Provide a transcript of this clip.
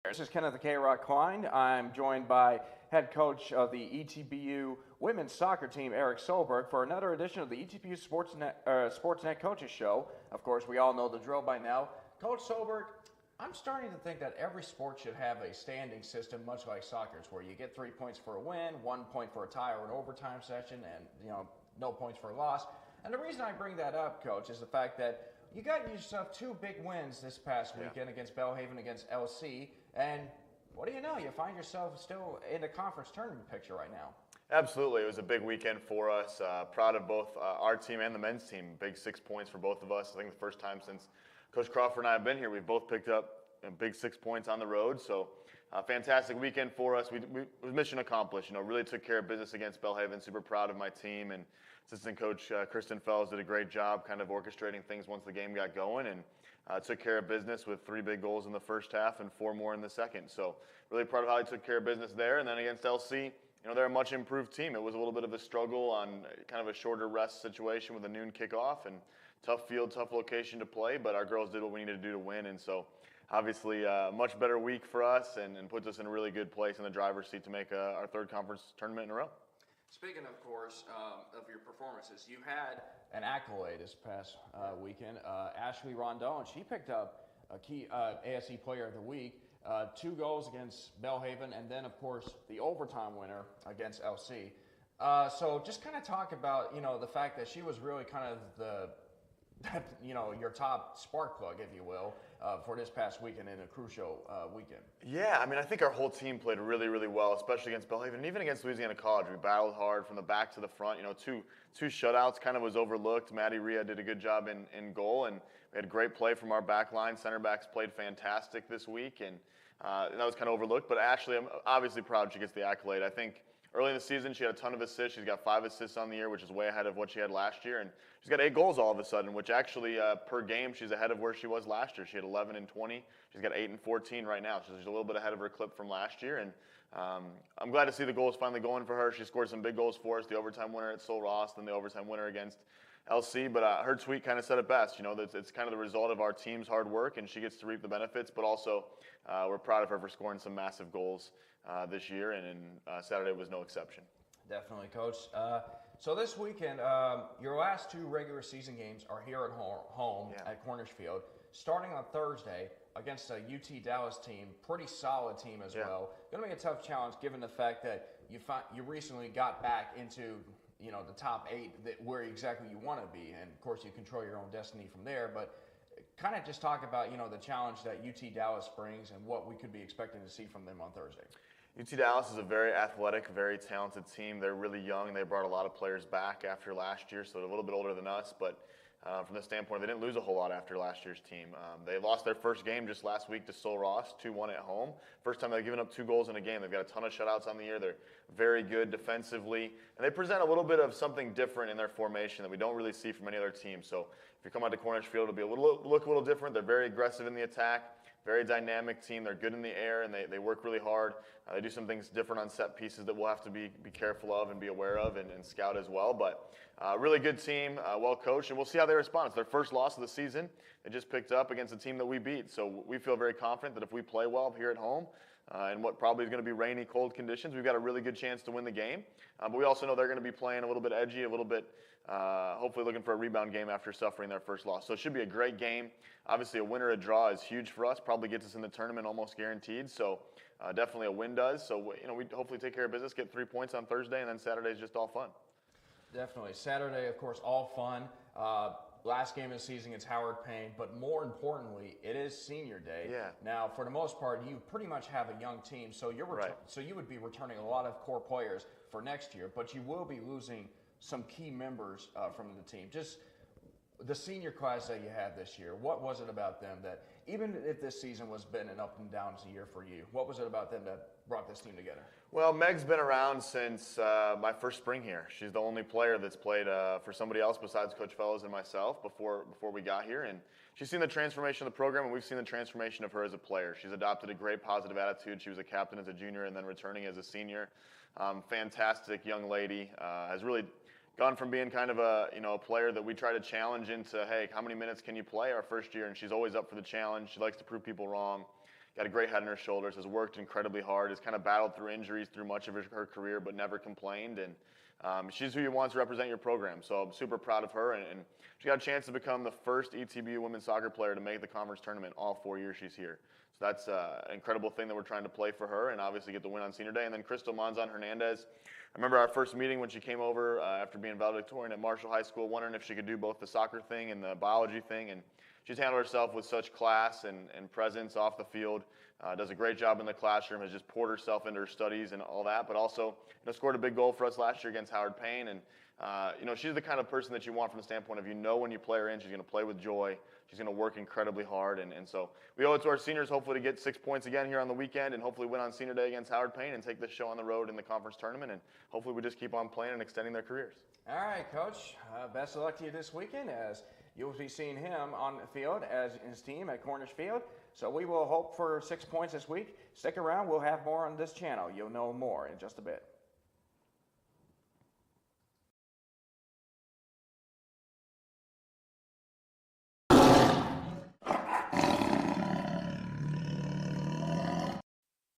This is Kenneth the K-Rock Klein. I'm joined by head coach of the ETBU women's soccer team, Erik Solberg, for another edition of the ETBU Sportsnet Coaches Show. Of course, we all know the drill by now. Coach Solberg, I'm starting to think that every sport should have a standing system, much like soccer's, where you get 3 points for a win, 1 point for a tie or an overtime session, and no points for a loss. And the reason I bring that up, Coach, is the fact that you got yourself two big wins this past weekend against Belhaven, against LC, and what do you know? You find yourself still in the conference tournament picture right now. Absolutely. It was a big weekend for us. Proud of both our team and the men's team. Big 6 points for both of us. I think the first time since Coach Crawford and I have been here, we've both picked up big 6 points on the road. So fantastic weekend for us. We mission accomplished. Really took care of business against Belhaven. Super proud of my team, and assistant coach Kristen Fells did a great job kind of orchestrating things once the game got going, and took care of business with 3 big goals in the first half and 4 more in the second. So really proud of how he took care of business there. And then against LC, they're a much improved team. It was a little bit of a struggle on kind of a shorter rest situation with a noon kickoff, and tough field, tough location to play, but our girls did what we needed to do to win. And so obviously a much better week for us, and puts us in a really good place in the driver's seat to make our third conference tournament in a row. Speaking, of course, of your performances, you had an accolade this past weekend. Ashley Rondon, and she picked up a key ASE Player of the Week, 2 goals against Belhaven, and then, of course, the overtime winner against LC. So just kind of talk about, the fact that she was really kind of your top spark plug, if you will, for this past weekend in a crucial weekend. Yeah, I think our whole team played really, really well, especially against Belhaven, and even against Louisiana College. We battled hard from the back to the front. Two shutouts kind of was overlooked. Maddie Rhea did a good job in goal, and we had great play from our back line. Center backs played fantastic this week, and that was kind of overlooked. But Ashley, I'm obviously proud she gets the accolade. I think early in the season, she had a ton of assists. She's got 5 assists on the year, which is way ahead of what she had last year. And she's got 8 goals all of a sudden, which actually per game, she's ahead of where she was last year. She had 11 and 20. She's got 8 and 14 right now. So she's a little bit ahead of her clip from last year. And I'm glad to see the goals finally going for her. She scored some big goals for us, the overtime winner at Sol Ross, then the overtime winner against LC. But her tweet kind of said it best. It's kind of the result of our team's hard work, and she gets to reap the benefits. But also, we're proud of her for scoring some massive goals this year, and Saturday was no exception. Definitely, Coach. So this weekend, your last 2 regular season games are here at home at Cornish Field. Starting on Thursday against a UT Dallas team, pretty solid team as well. Going to be a tough challenge given the fact that you recently got back into the top 8 where exactly you want to be, and of course you control your own destiny from there. But kind of just talk about the challenge that UT Dallas brings and what we could be expecting to see from them on Thursday. UT Dallas is a very athletic, very talented team. They're really young. They brought a lot of players back after last year, so they're a little bit older than us. But from the standpoint, they didn't lose a whole lot after last year's team. They lost their first game just last week to Sol Ross, 2-1 at home. First time they've given up 2 goals in a game. They've got a ton of shutouts on the year. They're very good defensively. And they present a little bit of something different in their formation that we don't really see from any other team. So if you come out to Cornish Field, it'll look a little different. They're very aggressive in the attack. Very dynamic team. They're good in the air, and they work really hard. They do some things different on set pieces that we'll have to be careful of and be aware of and scout as well. But really good team, well coached, and we'll see how they respond. It's their first loss of the season. They just picked up against a team that we beat. So we feel very confident that if we play well here at home in what probably is going to be rainy, cold conditions, we've got a really good chance to win the game. But we also know they're going to be playing a little bit edgy, a little bit hopefully looking for a rebound game after suffering their first loss. So it should be a great game. Obviously, a win or a draw is huge for us. Probably gets us in the tournament almost guaranteed. So definitely a win does. So we hopefully take care of business, get 3 points on Thursday, and then Saturday is just all fun. Definitely. Saturday, of course, all fun. Last game of the season against Howard Payne, but more importantly, it is senior day. Yeah. Now, for the most part, you pretty much have a young team, so so you would be returning a lot of core players for next year, but you will be losing some key members from the team. Just the senior class that you had this year, what was it about them that, even if this season was been an up and downs year for you, what was it about them that brought this team together? Well, Meg's been around since my first spring here. She's the only player that's played for somebody else besides Coach Fellows and myself before we got here. And she's seen the transformation of the program, and we've seen the transformation of her as a player. She's adopted a great positive attitude. She was a captain as a junior and then returning as a senior. Fantastic young lady. Has really gone from being kind of a player that we try to challenge into, hey, how many minutes can you play our first year? And she's always up for the challenge. She likes to prove people wrong. got a great head on her shoulders, has worked incredibly hard, has kind of battled through injuries through much of her career, but never complained. And she's who you want to represent your program. So I'm super proud of her. And she got a chance to become the first ETBU women's soccer player to make the conference tournament all 4 years she's here. So that's an incredible thing that we're trying to play for her, and obviously get the win on senior day. And then Crystal Monzon Hernandez. I remember our first meeting when she came over after being valedictorian at Marshall High School, wondering if she could do both the soccer thing and the biology thing. And she's handled herself with such class and presence off the field. Does a great job in the classroom, has just poured herself into her studies and all that, but also scored a big goal for us last year against Howard Payne. And she's the kind of person that you want from the standpoint of when you play her in, she's going to play with joy. She's going to work incredibly hard. And so we owe it to our seniors, hopefully, to get 6 points again here on the weekend and hopefully win on senior day against Howard Payne and take this show on the road in the conference tournament. And hopefully we just keep on playing and extending their careers. All right, Coach. Best of luck to you this weekend, as you'll be seeing him on the field as his team at Cornish Field. So we will hope for 6 points this week. Stick around. We'll have more on this channel. You'll know more in just a bit.